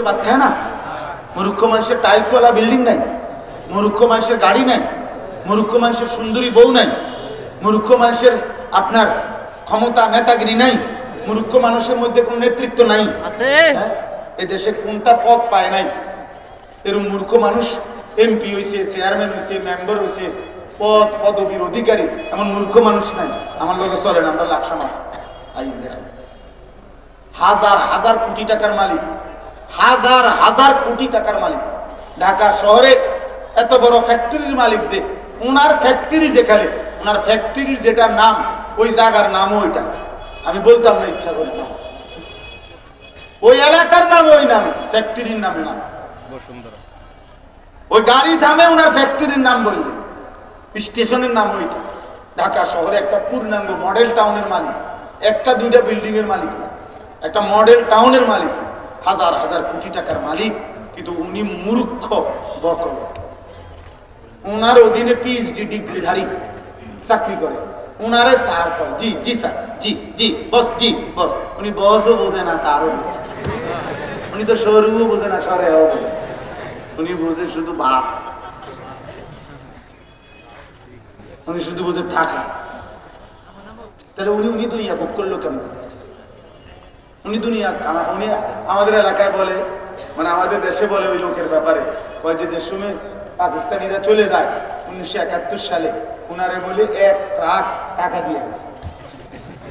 ভাত খায় না। মূর্খ মানুষের টাইলসওয়ালা বিল্ডিং নাই, মূর্খ মানুষের গাড়ি নাই, মূর্খ মানুষের সুন্দরী বউ নাই, মূর্খ মানুষের আপনার ক্ষমতা নেতাগিরি নাই, মূর্খ মানুষের মধ্যে কোনো নেতৃত্ব নাই। এই দেশে কোনটা পদ পায় নাই, এরকম মূর্খ মানুষ এমপি হয়েছে, চেয়ারম্যান হয়েছে, মেম্বার হয়েছে, পদ পদবীর অধিকারী, এমন মূর্খ মানুষ নাই। আমার লোকে চলেন, আমরা লাকসা মাছ আই দেখেন, হাজার হাজার কোটি টাকার মালিক, হাজার হাজার কোটি টাকার মালিক। ঢাকা শহরে এত বড় ফ্যাক্টরির মালিক, যে ওনার ফ্যাক্টরি যেখানে, ওনার ফ্যাক্টরির যেটা নাম, ওই জায়গার নামও ওইটা। আমি বলতাম না, ইচ্ছা করে না, ওই এলাকার নামে, ওই নামে, ফ্যাক্টরির নামে নাম, ওই গাড়ি থামে ওনার ফ্যাক্টরির নাম বললে, স্টেশনের নাম ওইটা। ঢাকা শহরে একটা পূর্ণাঙ্গ মডেল টাউনের মালিক, একটা দুইটা বিল্ডিং এর মালিক না, একটা মডেল টাউনের মালিক, হাজার হাজার কোটি টাকার মালিক। কিন্তু উনি মূর্খ বকল, ওনার অধীনে পিএইচডি ডিগ্রিধারী চাকরি করে, ওনারে স্যার কয়, জি জি স্যার, জি জি বস, জি বস। উনি বসও বোঝে না, স্যারও বোঝে, উনি তো সরুও বোঝে না, সরেও বোঝে, উনি বোঝে শুধু ভাত, উনি শুধু বোঝে টাকা। তাহলে উনি দুনিয়া ভোগ করলো কেমন? উনি দুনিয়া, উনি আমাদের এলাকায় বলে, মানে আমাদের দেশে বলে ওই লোকের ব্যাপারে, কয় যে সময় পাকিস্তানিরা চলে যায় 1971 সালে, ওনারে বলে 1 ট্রাক টাকা দিয়ে গেছে।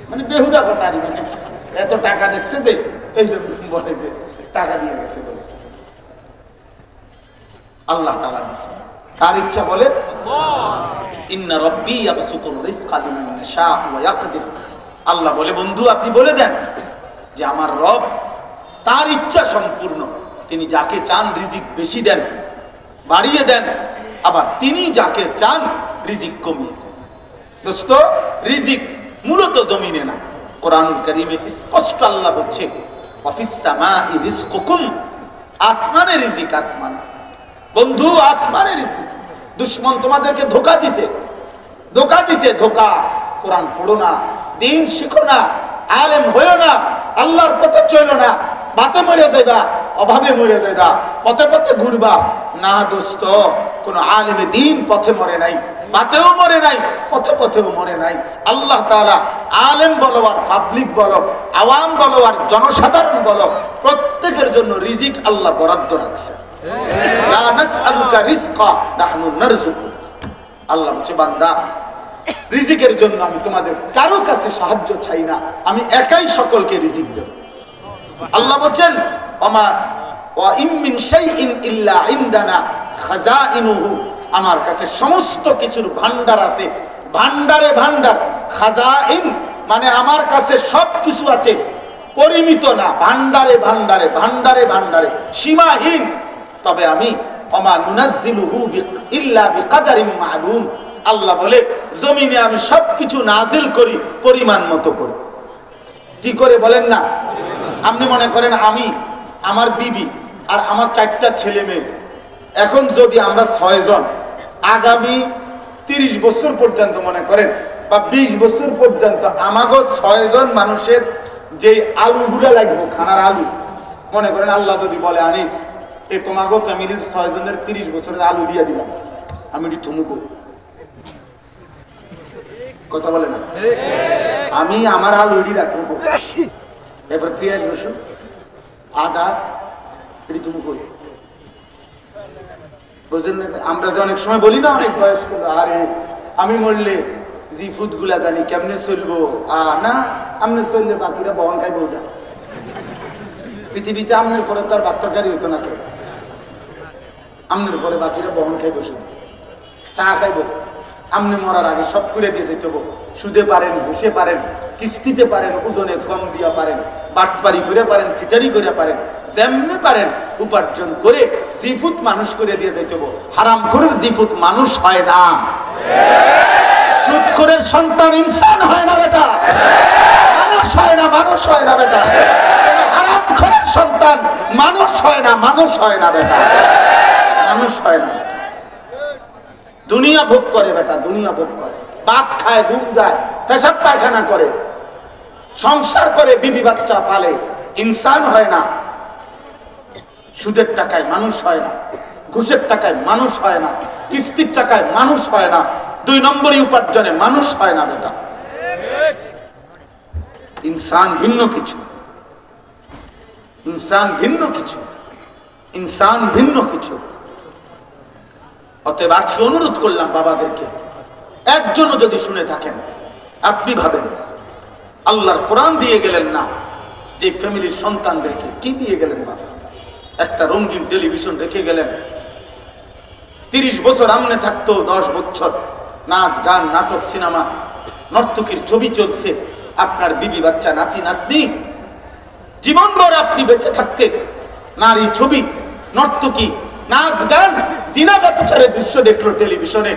মানে বেহুদা কথা, মানে এত টাকা দেখছে যে এই জন্য বলে যে টাকা দিয়ে গেছে বলে। আল্লাহ তাআলা দিয়েছে, কার ইচ্ছা বলে, ইন্না রাব্বী ইয়াবসুতুর রিজকা লিমান ইয়াশা ওয়া ইয়াকদির। আল্লাহ বলে, বন্ধু আপনি বলে দেন যে আমার রব, তার ইচ্ছা সম্পূর্ণ, তিনি যাকে চান রিজিক বেশি দেন, বাড়িয়ে দেন, আবার তিনি যাকে চান রিজিক কমিয়ে দেন। দোস্ত, রিজিক মূলত জমিনে না, কোরআনুল কারীমে স্পষ্ট আল্লাহ বলছে, ওয়াফিস সামাই রিজকুকুম, আসমানে রিজিক, আসমানে। বন্ধু, আসমানে রিজিক। দুশমন তোমাদেরকে ধোঁকা দিছে, ধোঁকা দিছে, ধোঁকা। কোরআন পড়ো না, দিন শিখো না, আলেম হইও না, আল্লাহর পথে চলো না, বাতে মরে যাইবা, অভাবে মরে যাইবা, পথে পথে ঘুরবা না। দোস্ত, কোন আলেমে দিন পথে মরে নাই, বাতেও মরে নাই, পথে পথেও মরে নাই। আল্লাহ তাআলা আলেম বলো আর পাবলিক বলো, আওয়াম বলো আর জনসাধারণ বলো, প্রত্যেকের জন্য রিজিক আল্লাহ বরাদ্দ রাখছে। লা নাসআলুকা রিজকা নাহনু নারযুকুক। আল্লাহ বলছে, বান্দা, রিজিকের জন্য আমি তোমাদের কারো কাছে সাহায্য চাই না, আমি একাই সকলকে রিজিক দেব। আল্লাহ বলেন, ওয়া ইন মিন শাইইন ইল্লা ইনদানা খাযাইনুহু, আমার কাছে সমস্ত কিছুর ভান্ডার আছে। ভান্ডারে ভান্ডার, খাযাইন মানে আমার কাছে সব কিছু আছে, পরিমিত না, ভান্ডারে ভান্ডারে, ভান্ডারে ভান্ডারে, সীমাহীন। তবে আমি ওমা নুনাজ্জিলুহু ইল্লা বিকাদারিন মা'লুম, আল্লাহ বলে জমিনে আমি সবকিছু নাজিল করি পরিমাণ মতো করে। কি করে বলেন না? আপনি মনে করেন আমি, আমার বিবি আর আমার 4টা ছেলে মেয়ে, এখন যদি আমরা 6 জন আগামী 30 বছর পর্যন্ত মনে করেন, বা 20 বছর পর্যন্ত আমাগো 6 জন মানুষের যে আলুগুলো লাগবে, খানার আলু, মনে করেন আল্লাহ যদি বলে, আনিস এই তোমাগো ফ্যামিলির 6 জনের 30 বছরের আলু দিয়ে দিলাম, আমি এটি থুমুকো, কথা বলে না, আমি আমার আলু এটি রাখবো, এবার পেঁয়াজ রসুন আদা এটি থুমুকো। বুঝলেন না? আমরা যে অনেক সময় বলি না, অনেক বয়স্ক, আরে আমি মরলে জি ফুড গুলা জানি কেমনে চলবো, না আমনে চললে বাকিরা বহন খাইব। পৃথিবীতে আমনের পরে তো আর বাচ্চাকারী হইতো না, কেউ আমনের পরে বাকিরা বহন খাইব, শুধু চা খাইব। আমনে মরার আগে সব করে দিয়ে যেতে হবো। সুদে পারেন, ঘুষে পারেন, কিস্তিতে পারেন, ওজনে কম দিয়া পারেন, বাটপারি করে পারেন, সিটারি করে পারেন, যেমনি পারেন উপার্জন করে জিফুত মানুষ করে দিয়ে যাইতে হবো। হারাম করে জিফুত মানুষ হয় না, সুদখোরের সন্তান ইনসান হয় না বেটা, মানুষ হয় না, মানুষ হয় না বেটা। হারামখোরের সন্তান মানুষ হয় না, মানুষ হয় না বেটা, মানুষ হয় না বেটা। দুনিয়া ভোগ করে বেটা, দুনিয়া ভোগ করে, ভাত খায়, ঘুম যায়, পেশাব পায়খানা করে, সংসার করে, বিবি বাচ্চা পালে, ইনসান হয় না। সুদের টাকায় মানুষ হয় না, ঘুষের টাকায় মানুষ হয় না, কিস্তির টাকায় মানুষ হয় না, 2 নম্বরই উপার্জনে মানুষ হয় না বেটা। ইনসান ভিন্ন কিছু, ইনসান ভিন্ন কিছু, ইনসান ভিন্ন কিছু। অতএব আজকে অনুরোধ করলাম বাবাদেরকে, একজনও যদি শুনে থাকেন, আপনি ভাবেন আল্লাহর কোরআন দিয়ে গেলেন না, যে ফ্যামিলির সন্তানদেরকে কি দিয়ে গেলেন বাবা? একটা রঙিন টেলিভিশন রেখে গেলেন, 30 বছর আমনে থাকতো, 10 বছর নাচ গান নাটক সিনেমা নর্তকীর ছবি চলছে, আপনার বিবি বাচ্চা নাতি নাতনি জীবনভর আপনি বেঁচে থাকতে নারী ছবি নর্তকী নাচ গান জিনা ব্যভিচারের দৃশ্য দেখলো টেলিভিশনে।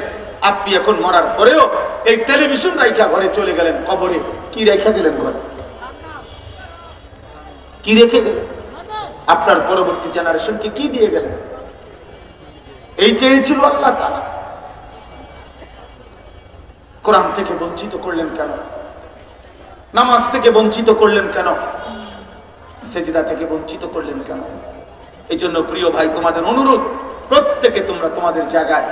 আপনি এখন মরার পরেও এই টেলিভিশন রাইখা ঘরে চলে গেলেন, কবরে কি রেখা গেলেন? ঘরে কি রেখে গেলেন? আপনার পরবর্তী জেনারেশনকে কি দিয়ে গেলেন? এই চেয়েছিল আল্লাহ তাআলা। কোরআন থেকে বঞ্চিত করলেন কেন? নামাজ থেকে বঞ্চিত করলেন কেন? সেজদা থেকে বঞ্চিত করলেন কেন? এই জন্য প্রিয় ভাই, তোমাদের অনুরোধ, প্রত্যেকে তোমরা তোমাদের জায়গায়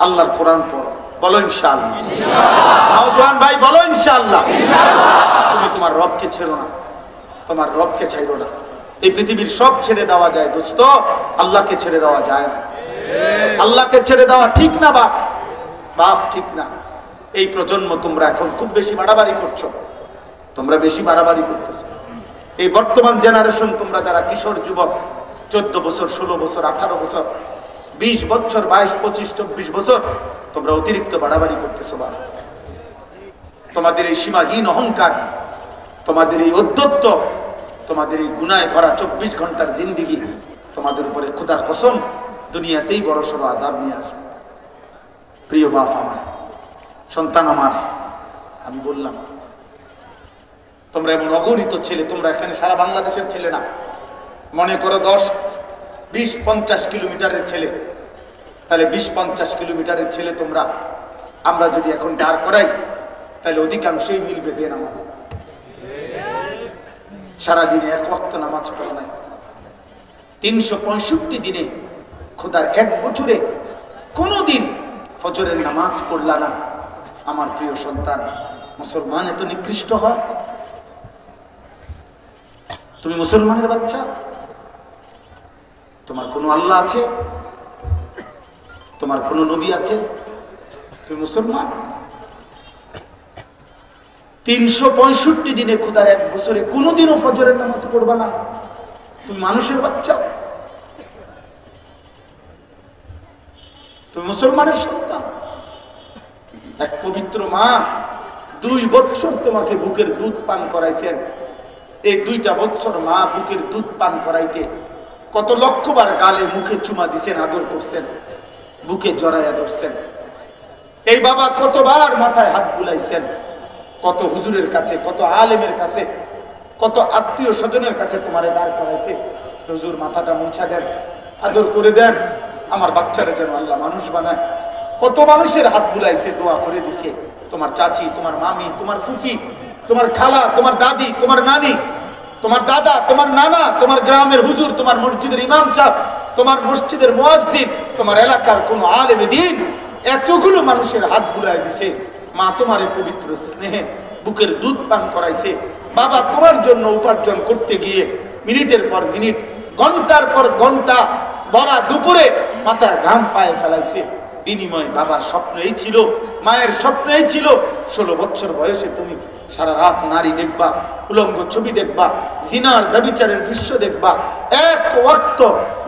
আল্লাহর কোরআন পড়ো। বলো ইনশাআল্লাহ। নওজোয়ান ভাই বলো ইনশাআল্লাহ। তুমি তোমার রবকে ছেড়ো না, তোমার রবকে ছাইরো না। এই পৃথিবীর সব ছেড়ে দেওয়া যায় দোস্ত, আল্লাহকে ছেড়ে দেওয়া যায় না। আল্লাহকে ছেড়ে দেওয়া ঠিক না বাপ, বাপ ঠিক না। এই প্রজন্ম তোমরা এখন খুব বেশি বাড়াবাড়ি করছো, তোমরা বেশি বাড়াবাড়ি করতেছো। এই বর্তমান জেনারেশন, তোমরা যারা কিশোর যুবক, 14 বছর 16 বছর 18 বছর 20 বছর 22 25 24 বছর, তোমরা অতিরিক্ত বাড়াবাড়ি করতেছো বাবা। তোমাদের এই সীমাহীন অহংকার, তোমাদের এই অধ্যত্ব, তোমাদের এই গুনায় ভরা 24 ঘন্টার জিন্দেগি, তোমাদের উপরে খোদার কসম দুনিয়াতেই বড় সড় আযাব নিয়ে আসবে। প্রিয় বাপ আমার, সন্তান আমার, আমি বললাম তোমরা এমন অগণিত ছেলে, তোমরা এখানে সারা বাংলাদেশের ছেলে না, মনে করো 10 20 50 কিলোমিটারের ছেলে, তাহলে 20-50 কিলোমিটারের ছেলে তোমরা, আমরা যদি এখন দাঁড় করাই তাহলে অধিকাংশই মিলবে বেনামাজ। সারাদিনে 1 ওয়াক্ত নামাজ পড়ে নাই, 365 দিনে, খোদার 1 বছরে কোনোদিন ফজরের নামাজ পড়লা না। আমার প্রিয় সন্তান, মুসলমান এত নিকৃষ্ট হয়? তুমি মুসলমানের বাচ্চা, তোমার কোনো আল্লাহ আছে? তোমার কোনো নবী আছে? তুমি মুসলমান। 365 দিনে খোদার 1 বছরে কোনোদিনও ফজরের নামাজ পড়বা না, তুমি মানুষের বাচ্চা, তুমি মুসলমানের সন্তান। এক পবিত্র মা 2 বছর তোমাকে বুকের দুধ পান করাইছেন। এই 2টা বছর মা বুকের দুধ পান করাইতে কত লক্ষবার গালে মুখে চুমা দিছেন, আদর করছেন, বুকে জড়াইয়া ধরছেন। এই বাবা কতবার মাথায় হাত বুলাইছেন, কত হুজুরের কাছে, কত আলেমের কাছে, কত আত্মীয় স্বজনের কাছে তোমারে দাঁড় করাইছে, হুজুর মাথাটা মুছা দেন, আদর করে দেন, আমার বাচ্চারা যেন আল্লাহ মানুষ বানায়। কত মানুষের হাত বুলাইছে, দোয়া করে দিছে, তোমার চাচি, তোমার মামি, তোমার ফুফি, তোমার খালা, তোমার দাদি, তোমার নানি, তোমার দাদা, তোমার নানা, তোমার গ্রামের হুজুর, তোমার মসজিদের ইমাম সাহেব, তোমার মসজিদের মুয়াজ্জিন, তোমার এলাকার কোন আলেম দ্বীন, এতগুলো মানুষের হাত বুলাই দিছে। মা তোমার এই পবিত্র স্নেহে বুকের দুধ পান করাইছে। বাবা তোমার জন্য উপার্জন করতে গিয়ে মিনিটের পর মিনিট, ঘন্টার পর ঘন্টা, বড়া দুপুরে মাথার ঘাম পায়ে ফেলাইছে। বিনিময়ে বাবার স্বপ্ন এই ছিল, মায়ের স্বপ্ন এই ছিল, 16 বছর বয়সে তুমি সারা রাত নারী দেখবা, উলঙ্গ ছবি দেখবা, জিনার ব্যভিচারের দৃশ্য দেখবা, 1 ওয়াক্ত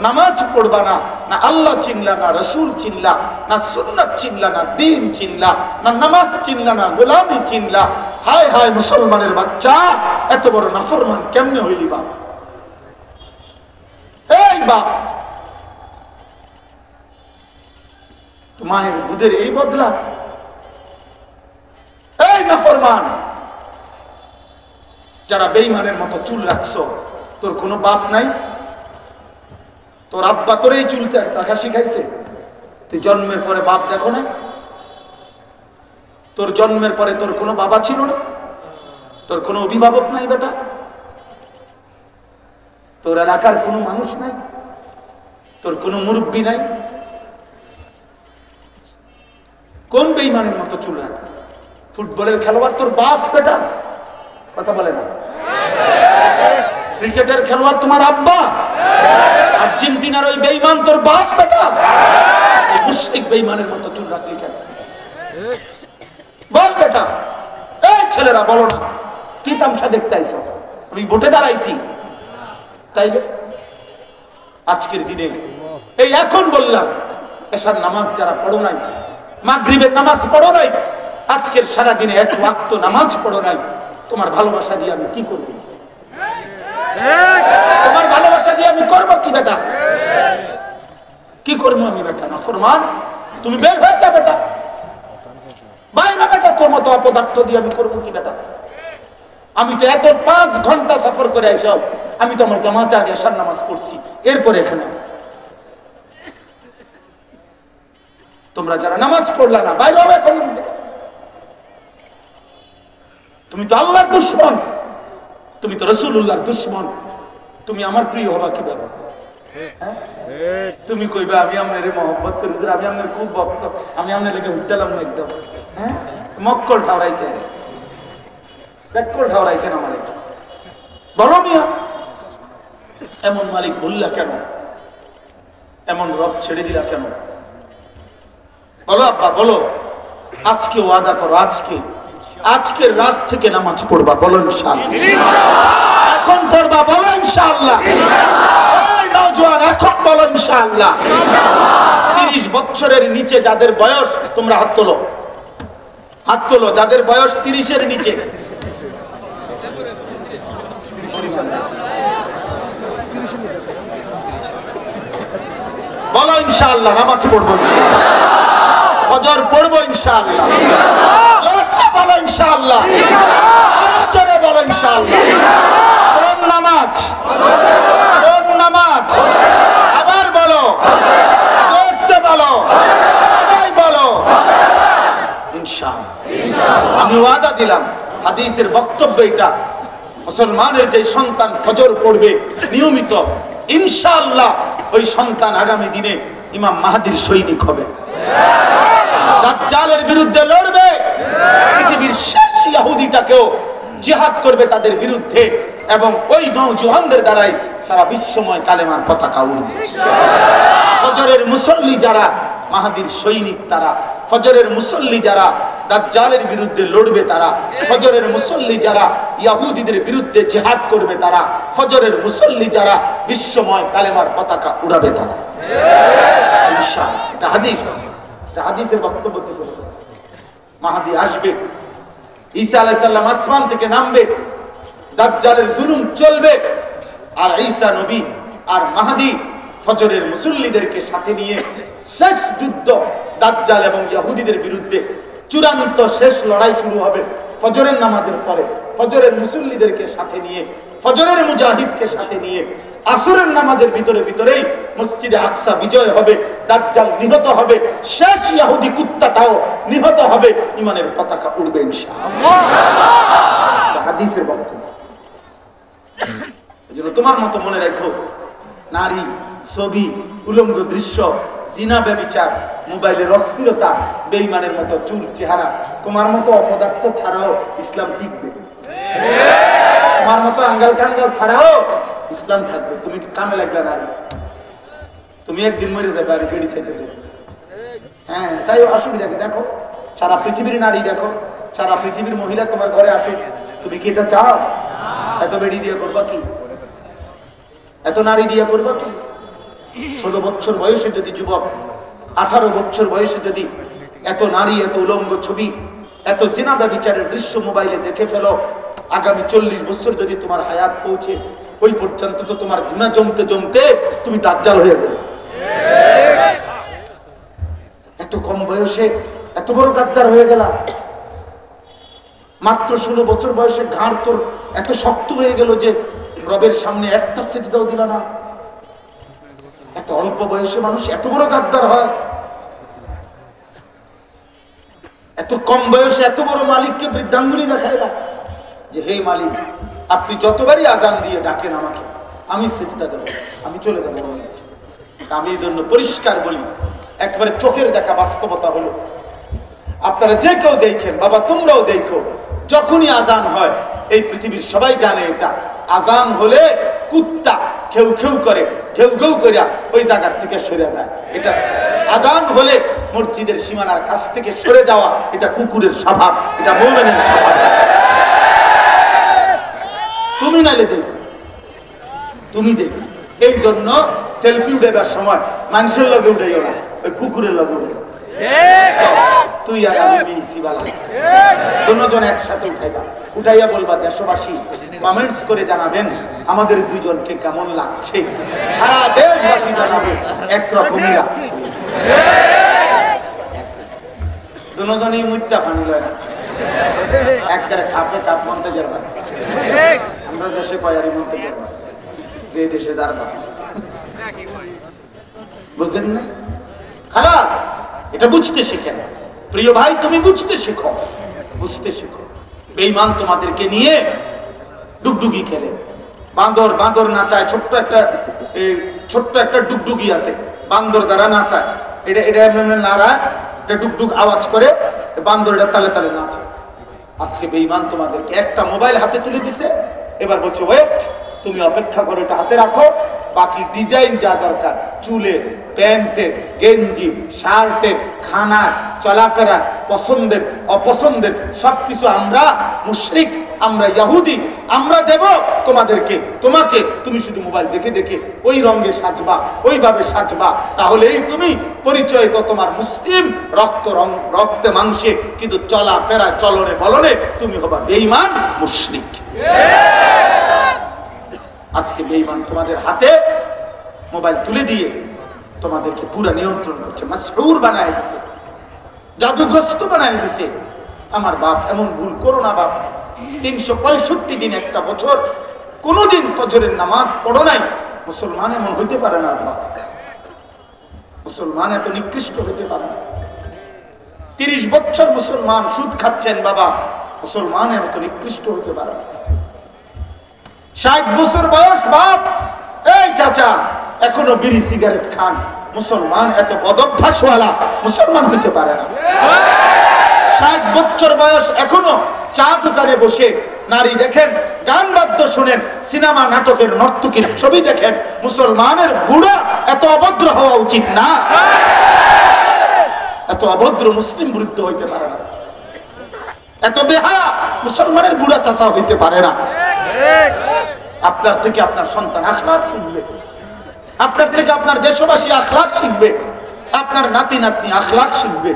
নামাজ পড়বা না, না আল্লাহ চিনলা, না রসুল চিনলা, না সুন্নাত চিনলা, না দিন চিনলা, না নামাজ চিনলা, না গোলামি চিনলা। হায় হায় মুসলমানের বাচ্চা, এত বড় নাফরমান কেমনে হইলি বাপ? এই বাপ, মায়ের দুধের এই বদলা? এই নাফরমান, যারা বেঈমানের মতো চুল রাখছো, তোর কোনো বাপ নাই? তোর আব্বা তোর এই চুল রাখা শিখাইছে? তুই জন্মের পরে বাপ দেখো না? তোর জন্মের পরে তোর কোনো বাবা ছিল না? তোর কোনো অভিভাবক নাই বেটা? তোর এলাকার কোনো মানুষ নাই? তোর কোনো মুরব্বী নাই? কোন বেঈমানের মতো চুল রাখে? ফুটবলের খেলোয়াড় তোর বাপ বেটা? কথা বলে না। ক্রিকেটের খেলোয়াড় তোমার আব্বা? আর্জেন্টিনার ওই বেঈমান তোর বাপ বেটা? এই মুশরিক বেঈমানের মতো চুল রাখলি কেন? বল বেটা। এই ছেলেরা বলো না, কি তামসা দেখতে আইছো? আমি ভোটে দাঁড়াইছি তাইলে? আজকের দিনে এই এখন বললাম, এশার নামাজ যারা পড়ো নাই, মাগরিবের নামাজ পড়ো নাই, আজকের সারা দিনে এক ওয়াক্ত নামাজ পড়ো নাই, তোমার ভালোবাসা দিয়ে আমি কি করব? তোমার ভালোবাসা দিয়ে আমি করব কি বেটা? কি করবো আমি বেটা? নাফরমান, তুমি বের হয়ে যা বেটা, বাইরে বেটা, তোর মতো অপদার্থ দিয়ে আমি করবো কি বেটা? আমি তো এত 5 ঘন্টা সফর করে আইসাও, আমি তো আমার জামাতে আগে এশার নামাজ পড়ছি, এরপরে এখানে আসছি। তোমরা যারা নামাজ পড়লা না, বাইরে হবে এখন থেকে। তুমি তো আল্লাহর দুশমন, তুমি তো রাসূলুল্লাহর দুশমন, তুমি আমার প্রিয় হবা কিভাবে? তুমি কইবা আমি আপনারে মহব্বত করি, আমি আপনার খুব ভক্ত, আমি আপনার লেগে উঠতালাম না একদম। হ্যাঁ, মক্কল ঠাউরাইছে, ব্যাককল ঠাউরাইছেন আমারে। বলো মিয়া, এমন মালিক বললা কেন? এমন রব ছেড়ে দিলা কেন? বলো আব্বা, বলো। আজকে ওয়াদা করো, আজকে রাত থেকে নামাজ পড়বা, বলো ইনশাআল্লাহ। এখন পড়বা, বলো ইনশাআল্লাহ। ওই নওজোয়ান, এখন বলো ইনশাআল্লাহ। 30 বছরের নিচে যাদের বয়স, তোমরা হাত তোলো, হাত তোলো যাদের বয়স 30-এর নিচে। বলো ইনশাআল্লাহ, নামাজ পড়বো ইনশাআল্লাহ, ফজর পড়বো ইনশাআল্লাহ, জোরসে বলো ইনশাআল্লাহ, আরো জোরে বলো ইনশাআল্লাহ। কোন নামাজ? কোন নামাজ? আবার বলো, জোরসে বলো, সবাই বলো ইনশাআল্লাহ। আমি ওয়াদা দিলাম, হাদিসের বক্তব্য এটা, মুসলমানের যে সন্তান ফজর পড়বে নিয়মিত, ইনশাআল্লাহ ওই সন্তান আগামী দিনে ইমাম মাহদীর সৈনিক হবে, দাজ্জালের বিরুদ্ধে লড়বে, পৃথিবীর শেষ ইহুদিটাকেও জিহাদ করবে তাদের বিরুদ্ধে, এবং ওই নওজোয়ানদের দ্বারাই সারা বিশ্বময় কালেমার পতাকা উড়বে। ফজরের মুসল্লি যারা মাহদীর সৈনিক, তারা ফজরের মুসল্লি যারা দাজ্জালের বিরুদ্ধে লড়বে, তারা ফজরের মুসল্লি যারা ইহুদিদের বিরুদ্ধে জিহাদ করবে, তারা ফজরের মুসল্লি যারা বিশ্বময় কালেমার পতাকা উড়াবে, তারা ইনশাআল্লাহ। এটা হাদিস, এটা হাদিসের বক্তব্য থেকে মাহদী আসবে, ঈসা আলাইহিস সালাম আসমান থেকে নামবে, দাজ্জালের জুলুম চলবে, আর ঈসা নবী আর মাহদী ফজরের মুসল্লিদেরকে সাথে নিয়ে শেষ যুদ্ধ দাজ্জাল এবং ইহুদিদের বিরুদ্ধে চূড়ান্ত শেষ লড়াই শুরু হবে ফজরের নামাজের পরে। ফজরের মুসল্লিদেরকে সাথে নিয়ে, ফজরের মুজাহিদকে সাথে নিয়ে আসরের নামাজের ভিতরেই মসজিদে আকসা বিজয় হবে, দাজ্জাল নিহত হবে, শেষ ইহুদি কুত্তাটাও নিহত হবে, ঈমানের পতাকা উড়বে ইনশাআল্লাহ। এটা হাদিসের বক্তব্য। এজন্য তোমার মতো মনে রেখো, নারী, ছবি, উলঙ্গ দৃশ্য, জিনা, ব্যভিচার, মোবাইলের অস্থিরতা, বেঈমানের মতো চুল চেহারা, তোমার মতো অপদার্থ ছাড়াও ইসলাম টিকবে, তোমার মতো আঙ্গাল কাঙ্গাল ছাড়াও ইসলাম থাকবে। তুমি কামে লাগলা নারী, তুমি একদিন মরে যাবে আর বেড়ি চাইতেছে। হ্যাঁ, চাই অসুবিধা কি? দেখো সারা পৃথিবীর নারী, দেখো সারা পৃথিবীর মহিলা তোমার ঘরে আসুক, তুমি কি এটা চাও? এত বেড়ি দিয়ে করবা কি? এত নারী দিয়ে করবা কি? 16 বছর বয়সে যদি যুবক, 18 বছর বয়সে যদি এত নারী, এত উলঙ্গ ছবি, এত জিনা ব্যভিচারের দৃশ্য মোবাইলে দেখে ফেলো, আগামী 40 বছর যদি তোমার হায়াত পৌঁছে, ওই পর্যন্ত তো তোমার গুনাহ জমতে জমতে তুমি দাজ্জাল হয়ে যাবে। এত কম বয়সে এত বড় গাদ্দার হয়ে গেলা। মাত্র 16 বছর বয়সে ঘাড় তোর এত শক্ত হয়ে গেল যে রবের সামনে একটা সিজদাও দিল না। এত অল্প বয়সে মানুষ এত বড় গাদ্দার হয়। এত কম বয়সে এত বড় মালিককে বৃদ্ধাঙ্গুলি দেখাইলা যে হে মালিক, আপনি যতবারই আজান দিয়ে ডাকেন আমাকে, আমি সিজদা দেব, আমি চলে যাবো। আমি এই জন্য পরিষ্কার বলি, একবারে চোখের দেখা বাস্তবতা হলো, আপনারা যে কেউ দেখেন, বাবা তোমরাও দেখো, যখনই আজান হয়, এই পৃথিবীর সবাই জানে এটা, আজান হলে কুত্তা খেউ খেউ করে, ঘেউ ঘেউ করিয়া ওই জায়গার থেকে সরে যায়। এটা আজান হলে মসজিদের সীমানার কাছ থেকে সরে যাওয়া, এটা কুকুরের স্বভাব, এটা মুমিনের স্বভাব। তুমি নাইলে দেখো, তুমি দেখো। এই জন্য সেলফি উঠাবার সময় মানুষের লগে উঠাইও না, ওই কুকুরের লগে উঠাই। তুই আর আমি মিলছি বালা, দুজন একসাথে উঠাইবা, উঠাইয়া বলবা দেশবাসী কমেন্টস করে জানাবেন আমাদের দুজনকে কেমন লাগছে, সারা দেশবাসী জানাবে একরকমই লাগছে। দুজনই মুদ্রা ফানি লয় না, একবারে খাপে কাপ মনতে যাবা। আমরা দেশে কয়ারি মনতে যাবা, যে দেশে যার বাপ, বুঝলেন না? খালাস, এটা বুঝতে শিখেন। প্রিয় ভাই, তুমি বুঝতে শেখো, বুঝতে শেখো। বেঈমান তোমাদেরকে নিয়ে ডুগডুগি খেলে, বান্দর বান্দর নাচায়, ছোট্ট একটা ডুগডুগি আছে, বান্দর যারা নাচায়, এটা এটা নাড়া, এটা ডুগডুগ আওয়াজ করে, বান্দর এটা তালে তালে নাচে। আজকে বেঈমান তোমাদেরকে একটা মোবাইল হাতে তুলে দিছে, এবার বলছে ওয়েট, তুমি অপেক্ষা করো, এটা হাতে রাখো, বাকি ডিজাইন যা দরকার, চুলের, প্যান্টের, গেঞ্জি, শার্টের, খানার, চলাফেরার, পছন্দের অপছন্দের সবকিছু আমরা মুশরিক, আমরা ইহুদি, আমরা দেব তোমাদেরকে, তোমাকে। তুমি শুধু মোবাইল দেখে দেখে ওই রঙে সাজবা, ওইভাবে সাজবা, তাহলেই তুমি পরিচয় তো তোমার মুসলিম, রক্তে মাংসে, কিন্তু চলাফেরা চলনে বলনে তুমি হবা বেঈমান মুশরিক। আজকে বেঈমান তোমাদের হাতে মোবাইল তুলে দিয়ে তোমাদেরকে পুরো নিয়ন্ত্রণ করছে, মাসহুর বানায় দিছে, জাদুগ্রস্ত বানায় দিছে। আমার বাপ, এমন ভুল করো না বাপ। 365 দিন, একটা বছর কোনদিন ফজরের নামাজ পড়ো নাই, মুসলমান এমন হইতে পারে না বাপ। মুসলমান এত নিকৃষ্ট হইতে পারে না। 30 বছর মুসলমান সুদ খাচ্ছেন বাবা, মুসলমান এত নিকৃষ্ট হইতে পারে না। 60 বছর বয়স বাপ, এই চাচা এখনো বিড়ি সিগারেট খান, মুসলমান এত বদভ্যাসওয়ালা মুসলমান হইতে পারে না। 60 বছর বয়স এখনো চা দোকানে বসে নারী দেখেন, গান বাদ্য শুনেন, সিনেমা নাটকের নর্তকীর ছবি দেখেন, মুসলমানের বুড়া এত অভদ্র হওয়া উচিত না। এত অভদ্র মুসলিম বৃদ্ধ হইতে পারে না, এত বেহায়া মুসলমানের বুড়া চাচা হইতে পারে না। আপনার থেকে আপনার সন্তান আখলাক শিখবে, আপনার থেকে আপনার দেশবাসী আখলাক শিখবে, আপনার নাতি নাতনি আখলাক শিখবে,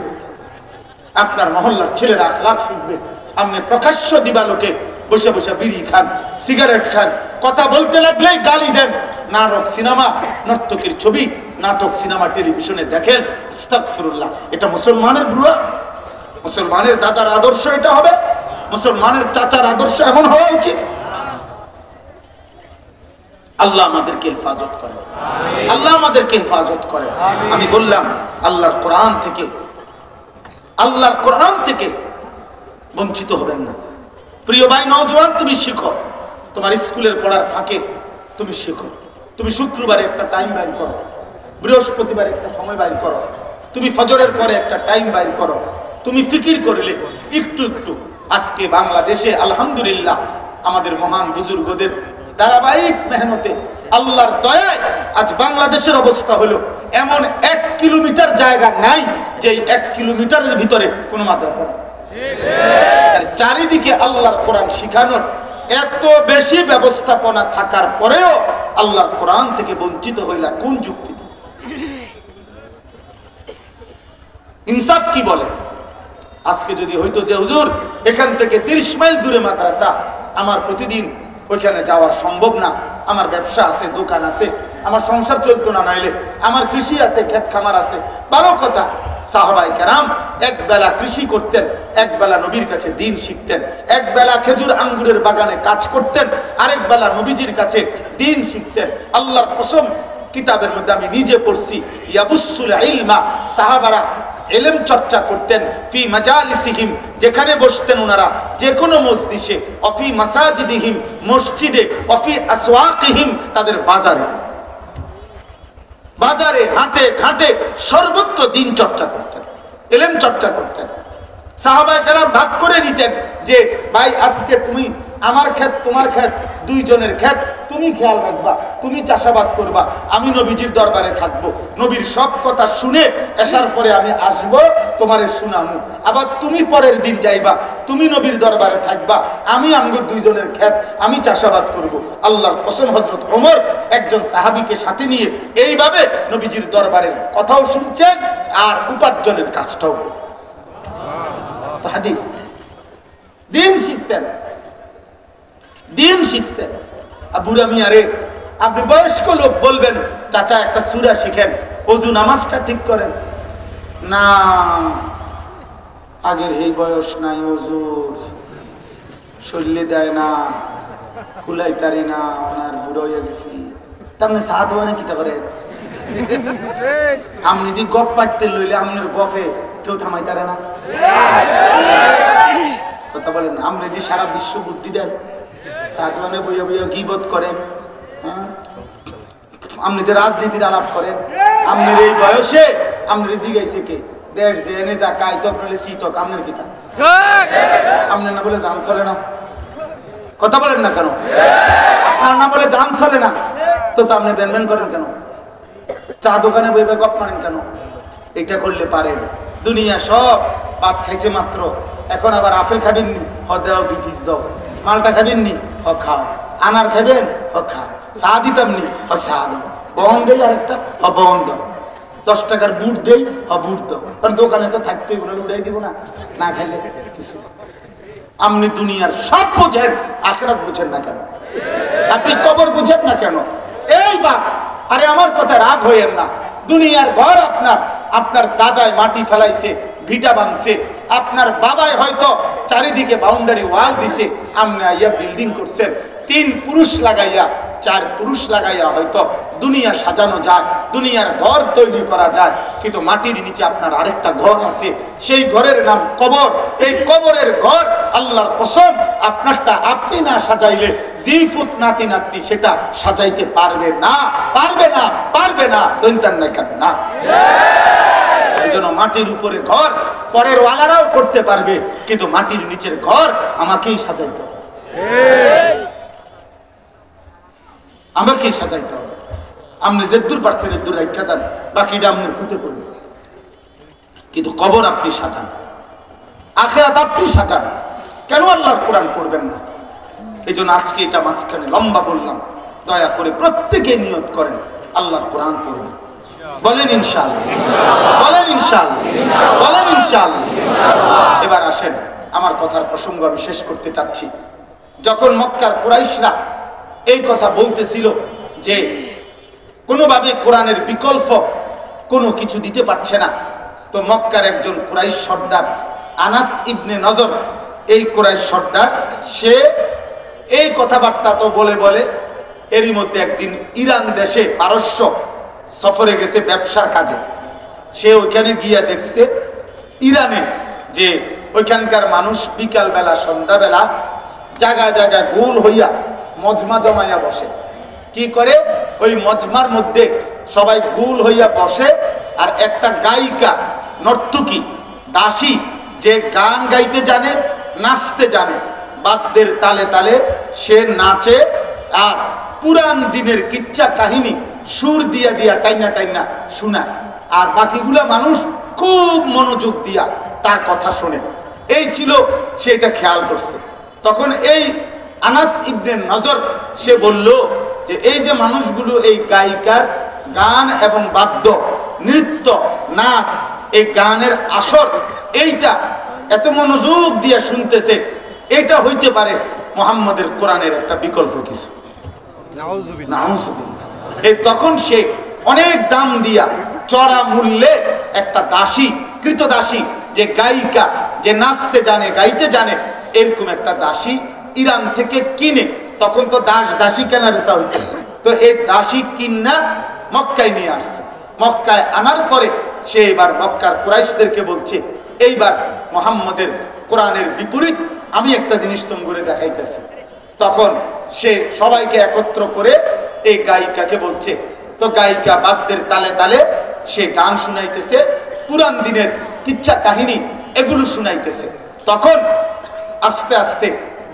আপনার মহল্লার ছেলেরা আখলাক শিখবে। আপনি প্রকাশ্য দিবালোকে বসে বসে বিড়ি খান, সিগারেট খান, কথা বলতে লাগলেই গালি দেন, নাটক সিনেমা নর্তকীর ছবি, নাটক সিনেমা টেলিভিশনে দেখেন, আস্তাগফিরুল্লাহ। এটা মুসলমানের বুড়া? মুসলমানের দাদার আদর্শ এটা হবে? মুসলমানের চাচার আদর্শ এমন হওয়া উচিত? আল্লাহ আমাদেরকে হেফাজত করে, আল্লাহ আমাদেরকে হেফাজত করে। আমি বললাম আল্লাহর কোরআন থেকে বঞ্চিত হবেন না। প্রিয় ভাই নওজোয়ান, তুমি শিখো, তোমার স্কুলের পড়ার ফাঁকে তুমি শিখো। তুমি শুক্রবারে একটা টাইম বাইর করো, বৃহস্পতিবার একটা সময় বাইর করো, তুমি ফজরের পরে একটা টাইম বাইর করো। তুমি ফিকির করলে একটু একটু, আজকে বাংলাদেশে আলহামদুলিল্লাহ আমাদের মহান বুজুর্গদের ধারাবাহিক মেহনতে আল্লাহর দয়ায় আজ বাংলাদেশের অবস্থা হলো এমন 1 কিলোমিটার জায়গা নাই যে 1 কিলোমিটারের ভিতরে কোনো মাদ্রাসা নেই। চারিদিকে আল্লাহর কোরআন শিখানোর এত বেশি ব্যবস্থাপনা থাকার পরেও আল্লাহর কোরআন থেকে বঞ্চিত হইলা কোন যুক্তিতে? ইনসাফ কি বলে? আজকে যদি হইতো যে হুজুর এখান থেকে 30 মাইল দূরে মাদ্রাসা, আমার প্রতিদিন ওইখানে যাওয়ার সম্ভব না, আমার ব্যবসা আছে, দোকান আছে, আমার সংসার চলতো না, নাইলে আমার কৃষি আছে, ক্ষেত খামার আছে, ভালো কথা। সাহাবায়ে কেরাম এক বেলা কৃষি করতেন, এক বেলা নবীর কাছে দ্বীন শিখতেন, এক বেলা খেজুর আঙ্গুরের বাগানে কাজ করতেন, আরেক বেলা নবীজির কাছে দ্বীন শিখতেন। আল্লাহর কসম, কিতাবের মধ্যে আমি নিজে পড়ছি, ইয়াবুসুল ইলমা, সাহাবারা ইলম চর্চা করতেন ফি মাজালিসিহিম, যেখানে বসতেন ওনারা, যে কোনো মজলিসে, অফি মাসাজিদিহিম, মসজিদে, অফি আসওয়াকিহিম, তাদের বাজারে, বাজারে হাটে ঘাটে সর্বত্র দিন চর্চা করতেন, ইলম চর্চা করতেন। সাহাবায়ে কেরাম ভাগ করে নিতেন যে ভাই আজকে তুমি আমার ক্ষেত তোমার ক্ষেত দুইজনের ক্ষেত, তুমি খেয়াল রাখবা, তুমি চাষাবাদ করবা, আমি নবীজির দরবারে থাকবো, নবীর সব কথা শুনে আসার পরে আমি আসবো তোমারে শুনামু। আবার তুমি পরের দিন যাইবা, তুমি নবীর দরবারে থাকবা, আমি আমগো দুইজনের ক্ষেত আমি চাষাবাদ করব। আল্লাহর কসম হযরত ওমর একজন সাহাবীকে সাথে নিয়ে এইভাবে নবীজির দরবারের কথাও শুনছেন আর উপার্জনের কাজটাও করছেন। তো হাদিস দিন শিখছেন, দিন শিখছেন। বুড়া মিয়ারে আপনি বয়স্ক লোক বলবেন চাচা একটা সূরা শিখেন, ওযু নামাজটা ঠিক করেন না, আগের এই বয়স নাই, ওযুর শরীরে দেয় না, কুলাইতারি না, ওনার বুড়ো হয়ে গেছি। তামনে সাদ হয় না কিতা করে আপনি যে গপ পাইতে লইলে আপনার গফে কেউ থামাইতারে না, কথা বলেন। আপনি যে সারা বিশ্ব বুদ্ধি দেন, সাধুয়ানে বইয়া বইয়া গীবত করেন, হ্যাঁ, আপনি যে রাজনীতির আলাপ করেন, আপনার এই বয়সে আপনি জিগাইছে কে দেড় যে এনে যা কাইতক বলে শীতক আপনার কিতা, আপনার না বলে জান চলে না, কথা বলেন না কেন? আপনার না বলে জান চলে না তো আপনি বেনবেন করেন কেন? চা দোকানে বইবে গপ মারেন কেন? এটা করলে পারেন। দুনিয়া সব ভাত খাইছে মাত্র, এখন আবার আপেল খাবেন নি, হ দাও 2 পিস দাও, মালটা খাবেন নি, হ খাও, আনার খাবেন, হ খাও, চা দিতাম নি, হ চা দাও, বহন দেই আরেকটা, হ বহন দাও, 10 টাকার বুট দেই, হ বুট দাও, কারণ দোকানে তো থাকতে এগুলো উড়াই দিব না, না খাইলে কিছু। আপনি দুনিয়ার সব বুঝেন, আখিরাত বুঝেন না কেন? আপনি কবর বুঝেন না কেন? এই বাপ, আরে আমার কথা রাগ হইেন না, দুনিয়ার ঘর আপনার, আপনার দাদায় মাটি ফেলাইছে, ভিটা ভাঙছে, আপনার বাবাই হয়তো চারিদিকে বাউন্ডারি ওয়াল দিছে, আপনি আইয়া বিল্ডিং করছেন, 3 পুরুষ লাগাইয়া 4 পুরুষ লাগাইয়া হয়তো দুনিয়া সাজানো যায়, দুনিয়ার ঘর তৈরি করা যায়, কিন্তু মাটির নিচে আপনার আরেকটা ঘর আছে, সেই ঘরের নাম কবর। এই কবরের ঘর আল্লাহর কসম আপনারটা আপনি না সাজাইলে জিফুত নাতি নাতি সেটা সাজাইতে পারবে না, পারবে না, পারবে না, দন্তান না কেন না। এই জন্য মাটির উপরে ঘর পরের ওয়ালারাও করতে পারবে, কিন্তু মাটির নিচের ঘর আমাকেই সাজাইতে হবে, আমাকেই সাজাইতে হবে। আপনি যেদূর পারছেন এদূর রাখা যান, বাকিটা আপনার ফুটে পড়বে, কিন্তু কবর আপনি সাজান, আখিরাত আপনি সাজান। কেন আল্লাহর কোরআন পড়বেন না? এই জন্য আজকে এটা মাঝখানে লম্বা বললাম, দয়া করে প্রত্যেকে নিয়ত করেন আল্লাহর কোরআন পড়বেন। বলেন ইনশাআল্লাহ, বলেন ইনশাআল্লাহ, বলেন ইনশাআল্লাহ। এবার আসেন, আমার কথার প্রসঙ্গ আমি শেষ করতে চাচ্ছি। যখন মক্কার কুরাইশরা এই কথা বলতেছিল যে কোনোভাবে কোরআনের বিকল্প কোনো কিছু দিতে পারছে না, তো মক্কার একজন কুরাইশ সর্দার আনাস ইবনে নজর, এই কুরাইশ সর্দার, সে এই কথাবার্তা তো বলে বলে এরই মধ্যে একদিন ইরান দেশে পারস্য সফরে গেছে ব্যবসার কাজে। সে ওইখানে গিয়া দেখছে ইরানে যে ওইখানকার মানুষ বিকালবেলা সন্ধ্যাবেলা জায়গায় জায়গায় গোল হইয়া মজমা জমাইয়া বসে। কি করে? ওই মজমার মধ্যে সবাই গোল হইয়া বসে, আর একটা গায়িকা, নর্তকী, দাসী, যে গান গাইতে জানে, নাচতে জানে, বাদ্যের তালে তালে সে নাচে, আর পুরান দিনের কিচ্ছা কাহিনী সুর দিয়া দিয়া টাইনা টাইনা শোনায়, আর বাকিগুলা মানুষ খুব মনোযোগ দিয়া তার কথা শোনে। এই ছিল, সে এটা খেয়াল করছে। তখন এই আনাস ইবনে নজর সে বলল যে এই যে মানুষগুলো এই গায়িকার গান এবং বাদ্য, নৃত্য, নাচ, এই গানের আসর, এইটা এত মনোযোগ দিয়ে শুনতেছে, এটা হইতে পারে মুহাম্মদের কোরআনের একটা বিকল্প কিছু। নাউজুবিল্লাহ। এই তখন সে অনেক দাম দিয়া চড়া মূল্যে একটা দাসী, কৃতদাসী, যে গায়িকা, যে নাচতে জানে, গাইতে জানে, এরকম একটা দাসী ইরান থেকে কিনে, তখন তো দাসী কেনা বেচা হইত, তো এই দাসী কিনা মক্কায় নিয়ে আসছে। মক্কায় আনার পরে সে এবার মক্কার কুরাইশদেরকে বলছে, এইবার মুহাম্মদের কোরআনের বিপরীত আমি একটা জিনিস তোমাকে দেখাইতেছি। তখন সে সবাইকে একত্র করে এই গায়িকাকে বলছে তো গায়িকা বাদ্যের তালে তালে সে গান শুনাইতেছে, পুরান দিনের কিচ্ছা কাহিনী এগুলো শুনাইতেছে। তখন আস্তে আস্তে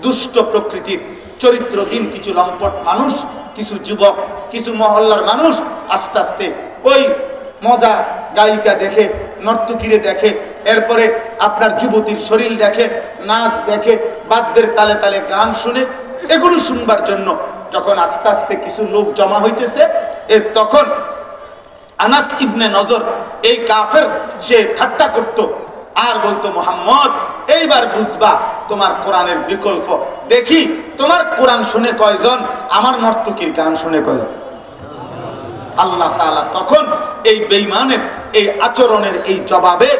দুষ্ট প্রকৃতির চরিত্রহীন কিছু লম্পট মানুষ, কিছু যুবক, কিছু মহল্লার মানুষ আস্তে আস্তে ওই মজা গায়িকা দেখে, নর্তকীরে দেখে, এরপরে আপনার যুবতীর শরীর দেখে, নাচ দেখে, বাদ্যের তালে তালে গান শুনে, এগুলো শুনবার জন্য যখন আস্তে আস্তে কিছু লোক জমা হইতেছে, তখন আনাস ইবনে নজর এই কাফের সে ঠাট্টা করত আর বলতো, মুহাম্মদ এইবার বুঝবা তোমার কোরআনের বিকল্প। দেখি তোমার কোরআন শুনে কয়জন, আমার নর্তকীর গান শুনে কয়জন। আল্লাহ তাআলা তখন এই বেঈমানের এই আচরণের এই জবাবে,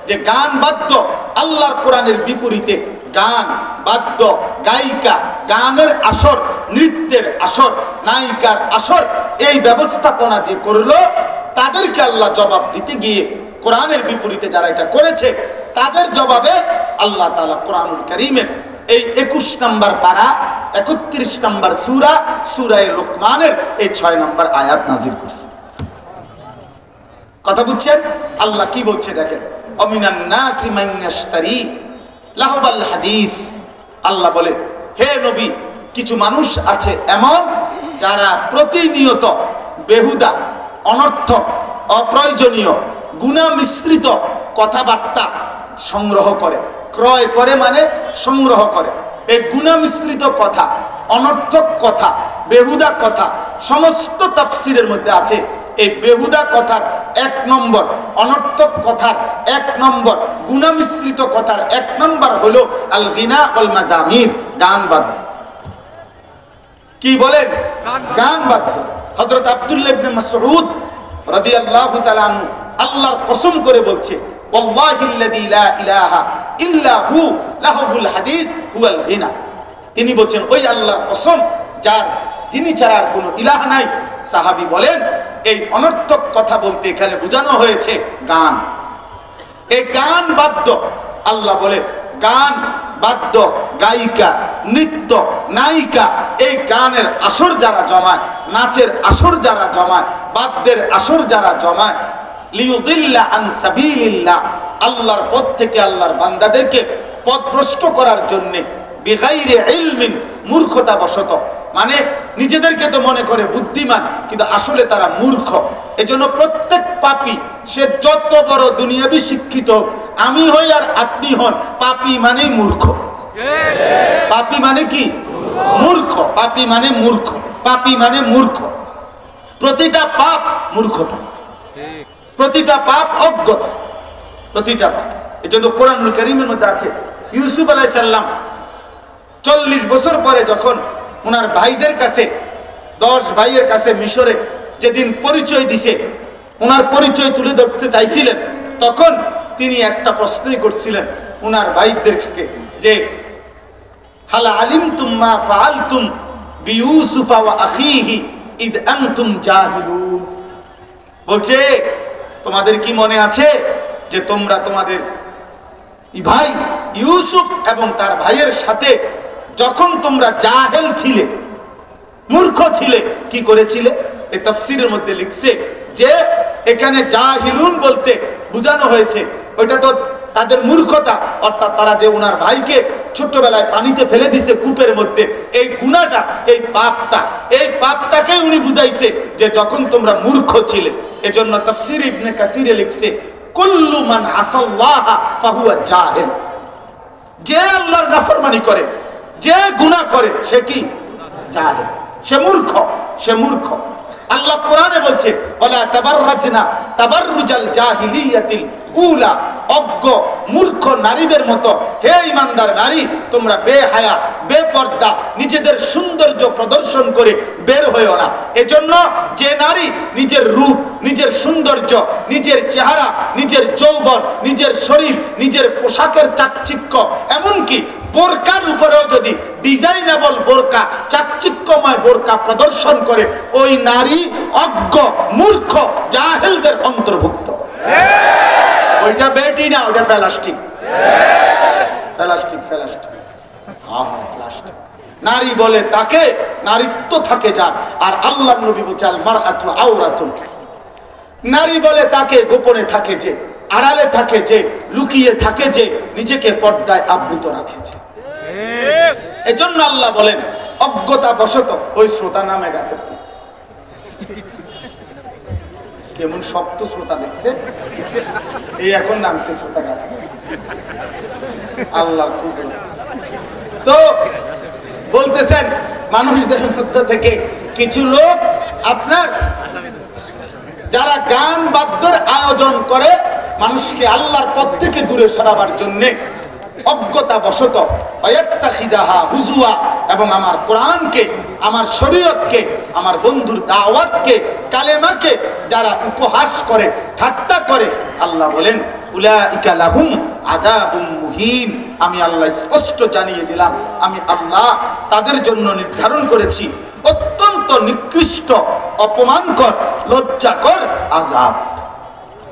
যে গান বাদ্য আল্লাহর কোরআনের বিপরীতে গান বাদ্য গায়িকা, গানের আসর, নৃত্যের আসর, নায়িকার আসর, এই ব্যবস্থাপনা যে করলো, তাদেরকে আল্লাহ জবাব দিতে গিয়ে কোরআনের বিপরীতে যারা এটা করেছে তাদের জবাবে আল্লাহ তাআলা কোরআনুল কারীমের এই 21 নম্বর পারা 31 নম্বর সূরা, সূরা লোকমানের এই 6 নম্বর আয়াত নাযিল করছে। কথা বুঝছেন? আল্লাহ কি বলছে দেখেন, অমিনান নাসি মান ইয়াশতারি লাহবাল হাদিস। আল্লাহ বলে, হে নবী, কিছু মানুষ আছে এমন যারা প্রতিনিয়ত বেহুদা, অনর্থক, অপ্রয়োজনীয়, গুনাহ মিশ্রিত কথাবার্তা সংগ্রহ করে, ক্রয় করে মানে সংগ্রহ করে। এই গুনাহ মিশ্রিত কথা, অনর্থক কথা, বেহুদা কথা সমস্ত তাফসীরের মধ্যে আছে। এই বেহুদা কথার 1 নম্বর, অনর্থক কথার 1 নম্বর, গুনাহ মিশ্রিত কথার 1 নম্বর হলো আল গিনা ওয়াল মাজামির, গান বাদ্য। কি বলেন? গান বাদ্য। হযরত আব্দুল্লাহ ইবনে মাসউদ রাদিয়াল্লাহু তাআলা আনহু আল্লাহর কসম করে বলছে, ওয়াল্লাহিল্লাযী লা ইলাহা ইল্লা হু লাহুল হাদিস হুয়াল গিনা। তিনি বলছেন, ওই আল্লাহর কসম যার, তিনি ছাড়া আর কোনো ইলাহ নাই। সাহাবী বলেন, এই অনর্থক কথা বলতে এখানে বোঝানো হয়েছে গান। এই গান বাদ্য, আল্লাহ বলে গান বাদ্য গায়িকা, নৃত্য, নায়িকা, এই গানের আসর যারা জমায়, নাচের আসর যারা জমায়, বাদ্যের আসর যারা জমায়, লিয়ুদিল্লা আন সাবিলিল্লাহ, আল্লাহর পথ থেকে আল্লাহর বান্দাদেরকে পথভ্রষ্ট করার জন্য, বিগাইরি ইলমিন, মূর্খতা বশত, মানে নিজেদেরকে তো মনে করে বুদ্ধিমান কিন্তু আসলে তারা মূর্খ। এজন্য প্রত্যেক পাপী, সে যত বড় দুনিয়াবি শিক্ষিত, আমি হই আর আপনি হন, পাপী মানেই মূর্খ। পাপী মানে কি? মূর্খ। পাপী মানে মূর্খ, পাপী মানে মূর্খ। প্রতিটা পাপ মূর্খতা, প্রতিটা পাপ অজ্ঞতা, প্রতিটা পাপ। এজন্য কোরআনুল কারীমের মধ্যে আছে, ইউসুফ আলাইহিস সালাম 40 বছর পরে যখন ওনার ভাইদের কাছে, 10 ভাইয়ের কাছে মিশরে যেদিন পরিচয় দিছে, ওনার পরিচয় তুলে ধরতে চাইছিলেন, তখন তিনি একটা প্রশ্নই করছিলেন ওনার ভাইদেরকে, যে হালা আলিমতুম মা ফাআলতুম বিইউসুফা ওয়া আখিহি ইদ আনতুম জাহিলুন। বলছে, তোমাদের কি মনে আছে যে তোমরা তোমাদের ভাই ইউসুফ এবং তার ভাইয়ের সাথে যখন তোমরা জাহেল ছিলে, মূর্খ ছিলে, কি করেছিলে? এই তাফসীরের মধ্যে লিখছে যে এখানে জাহিলুন বলতে বোঝানো হয়েছে ওইটা তো তাদের মূর্খতা, অর্থাৎ তারা যে ওনার ভাইকে ছোট্টবেলায় পানিতে ফেলে দিছে কূপের মধ্যে, এই গুনাহটা, এই পাপটা, এই পাপটাকে উনি বুঝাইছে যে যখন তোমরা মূর্খ ছিলে। এজন্য তাফসীর ইবনে কাসিরে লিখছে, কুল্লু মান আসাল্লাহা ফাহুয়া জাহিল, যে আল্লাহর নাফরমানি করে, যে গুনাহ করে, সে কি? জাহিল, সে মূর্খ, সে মূর্খ। আল্লাহ কোরআনে বলছে, ওয়ালা তাবাররাজনা তাবাররুজাল জাহিলিয়াতিল উলা, অজ্ঞ মূর্খ নারীদের মতো হে ঈমানদার নারী, তোমরা বেহায়া, বেপর্দা, নিজেদের সৌন্দর্য প্রদর্শন করে বের হয়েও না। এজন্য যে নারী নিজের রূপ, নিজের সৌন্দর্য, নিজের চেহারা, নিজের যৌবন, নিজের শরীর, নিজের পোশাকের চাকচিক্য, এমনকি বোরকার উপরেও যদি ডিজাইনেবল বোরকা, চাকচিক্যময় বোরকা প্রদর্শন করে, ওই নারী অজ্ঞ, মূর্খ, জাহেলদের অন্তর্ভুক্ত। ওইটা বেটি না, ওটা প্লাস্টিক, প্লাস্টিক, প্লাস্টিক, হ্যাঁ হ্যাঁ প্লাস্টিক। নারী বলে তাকে নারীত্ব থাকে যার। আর আল্লাহর নবী বলছে আল মারআতু আওরাতুন, নারী বলে তাকে গোপনে থাকে যে, আড়ালে থাকে যে, লুকিয়ে থাকে যে, নিজেকে পর্দায় আবৃত রাখে যে। এজন্য আল্লাহ বলেন অজ্ঞতা বশত, ওই শ্রোতা নামে গেছে কেমন শক্ত শ্রোতা দেখছে, এই এখন নামছে শ্রোতা গাছে, আল্লাহর কুদরত। তো বলতেছেন মানুষদের মধ্যে থেকে কিছু লোক আপনার যারা গান বাদ্যর আয়োজন করে মানুষকে আল্লাহর পথ থেকে দূরে সরাবার জন্য অজ্ঞতা বশত হুজুয়া, এবং আমার কোরআনকে, আমার শরীয়তকে, আমার বন্ধুর দাওয়াতকে, কালেমাকে যারা উপহাস করে, ঠাট্টা করে, আল্লাহ বলেন উলাইকা লাহুম আযাবুম মুহিন। আমি আল্লাহ স্পষ্ট জানিয়ে দিলাম, আমি আল্লাহ তাদের জন্য নির্ধারণ করেছি অত্যন্ত নিকৃষ্ট, অপমানকর, লজ্জাকর আযাব।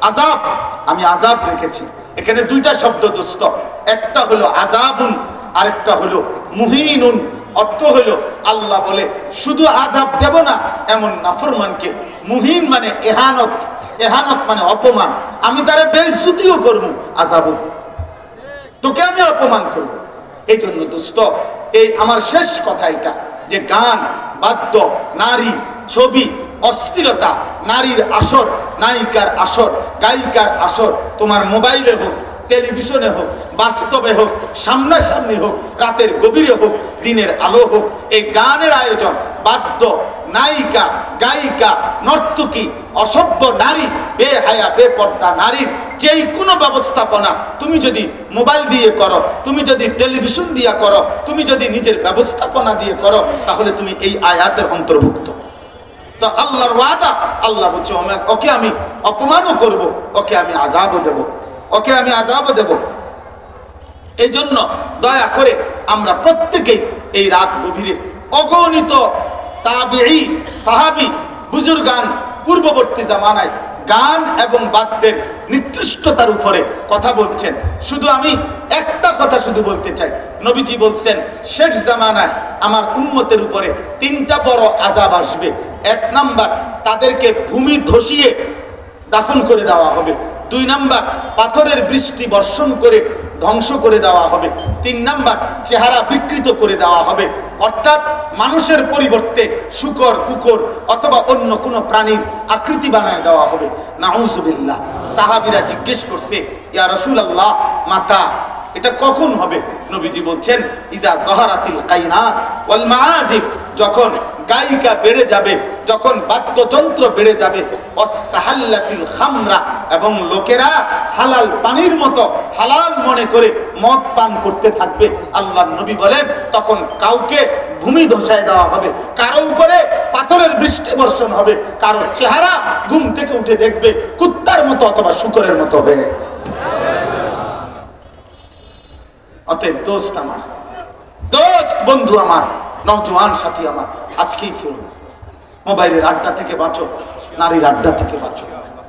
আযাব, আমি আযাব রেখেছি। এখানে দুইটা শব্দ দোস্ত, একটা হলো আযাবুন, আরেকটা হলো মুহিনুন। অর্থ হলো আল্লাহ বলে শুধু আযাব দেব না এমন নাফরমানকে, মুহিন মানে এহানত, এহানত মানে অপমান, আমি তারে বেইজ্জতিও করব, আযাব তোকে আমি অপমান করব। এই জন্য দোস্ত, এই আমার শেষ কথা এটা, যে গান বাদ্য, নারী, ছবি, অস্থিরতা, নারীর আসর, নায়িকার আসর, গায়িকার আসর, তোমার মোবাইলে হোক, টেলিভিশনে হোক, বাস্তবে হোক, সামনাসামনি হোক, রাতের গভীরে হোক, দিনের আলো হোক, এই গানের আয়োজন, বাদ্য, নায়িকা, গায়িকা, নর্তকী, অসভ্য নারী, বেহায়া বেপর্দা নারীর যেই কোনো ব্যবস্থাপনা তুমি যদি মোবাইল দিয়ে করো, তুমি যদি টেলিভিশন দিয়ে করো, তুমি যদি নিজের ব্যবস্থাপনা দিয়ে করো, তাহলে তুমি এই আয়াতের অন্তর্ভুক্ত। তো আল্লাহর ওয়াদা, আল্লাহ বলছে ওকে আমি অপমানও করব, ওকে আমি আযাবও দেব, ওকে আমি আযাবও দেব। এই জন্য দয়া করে আমরা প্রত্যেকেই এই রাত গভীরে অগণিত তাবিঈ, সাহাবী, বুজুর্গান পূর্ববর্তী জামানায় গান এবং বাদ্যের নিকৃষ্টতার উপরে কথা বলছেন। শুধু আমি একটা কথা শুধু বলতে চাই, নবীজি বলছেন শেষ জামানায় আমার উম্মতের উপরে তিনটা বড় আযাব আসবে। এক নাম্বার, তাদেরকে ভূমি ধসিয়ে দাফন করে দেওয়া হবে। দুই নাম্বার, পাথরের বৃষ্টি বর্ষণ করে ধ্বংস করে দেওয়া হবে। তিন নাম্বার, চেহারা বিকৃত করে দেওয়া হবে, অর্থাৎ মানুষের পরিবর্তে শূকর, কুকুর অথবা অন্য কোনো প্রাণীর আকৃতি বানায় দেওয়া হবে। নাউজুবিল্লাহ। সাহাবীরা জিজ্ঞেস করছে, ইয়া রাসূলুল্লাহ, মাতা এটা কখন হবে? নবীজি বলছেন ইজা যাহারাতিল কায়নাত ওয়াল মাআজিফ, যখন গায়িকা বেড়ে যাবে, যখন বাদ্যযন্ত্র বেড়ে যাবে, ওয়াস্তাহাল্লাতিল খামরা, এবং লোকেরা হালাল পানির মতো হালাল মনে করে মদ পান করতে থাকবে। আল্লাহর নবী বলেন তখন কাউকে ভূমি ধসায় দেওয়া হবে, কারো উপরে পাথরের বৃষ্টি বর্ষণ হবে, কারো চেহারা ঘুম থেকে উঠে দেখবে কুত্তার মতো অথবা শূকরের মতো হয়ে গেছে। অতএব দোস্ত আমার, দোস্ত বন্ধু আমার, নওজোয়ান সাথী আমার, আজকেই ফিরুন, মোবাইলের আড্ডা থেকে বাঁচো, নারীর আড্ডা থেকে বাঁচো,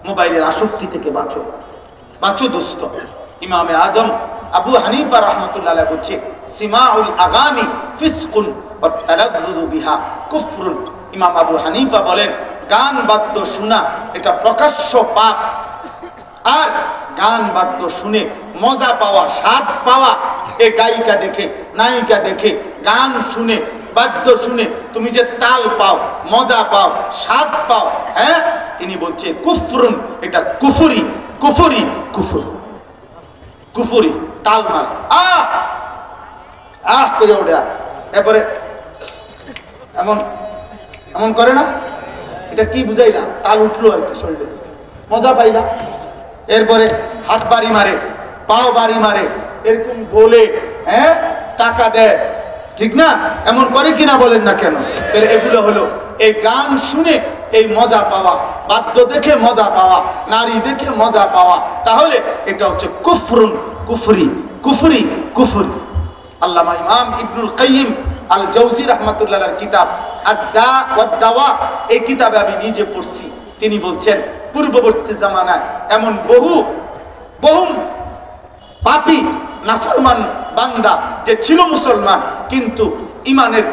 মোবাইলের আসক্তি থেকে বাঁচো, বাঁচো দোস্ত। ইমামে আজম আবু হানিফা রাহমাতুল্লাহ আলাইহি বলছে সিমাউল আগানি ফিসকুন ওয়া তালাজ্জুযু বিহা কুফরুন। ইমাম আবু হানিফা বলেন গান বাদ্য শোনা এটা প্রকাশ্য পাপ, আর গান বাদ্য শুনে মজা পাওয়া, স্বাদ পাওয়া, এ গায়িকা দেখে, নায়িকা দেখে, গান শুনে, বাদ্য শুনে তুমি যে তাল পাও, মজা পাও, স্বাদ পাও, হ্যাঁ, তিনি বলছে কুফরুন, এটা কুফরি, কুফরি, কুফর, কুফরি, তাল মারা, আহ আহ কইয়া ওঠে, এরপরে এমন এমন করে না, এটা কি বুঝাই না, তাল উঠলো আর কি, শরীরে মজা পাইলা, এরপরে হাত বাড়ি মারে, পাও বাড়ি মারে, এরকম বলে, হ্যাঁ, টাকা দেয়, ঠিক না? এমন করে কিনা বলেন না কেন? তাহলে এগুলো হলো এই গান শুনে এই মজা পাওয়া, বাদ্য দেখে মজা পাওয়া, নারী দেখে মজা পাওয়া, তাহলে এটা হচ্ছে কুফরুন, কুফরি, কুফরি, কুফরি। আল্লামা ইমাম ইবনুল কাইয়িম আল জাওজি রাহমাতুল্লাহর কিতাব আদ-দা ওয়াদ দাওয়া, এই কিতাবে আমি নিজে পড়ছি। তিনি বলছেন পূর্ববর্তী জামানায় এমন বহু বহু পাপী নাফরমান বান্দা যে ছিল মুসলমান কিন্তু ইমানের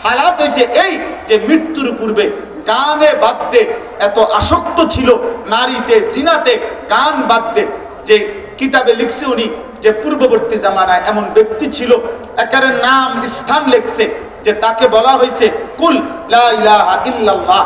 হালাত হয়েছে এই যে মৃত্যুর পূর্বে গানে বাদ্যে এত আসক্ত ছিল, নারীতে জিনাতে গান বাদ্যে, যে কিতাবে লিখছে উনি যে পূর্ববর্তী জামানায় এমন ব্যক্তি ছিল, একারে নাম স্থান লিখছে যে তাকে বলা হয়েছে কুল লা ইলাহা ইল্লাল্লাহ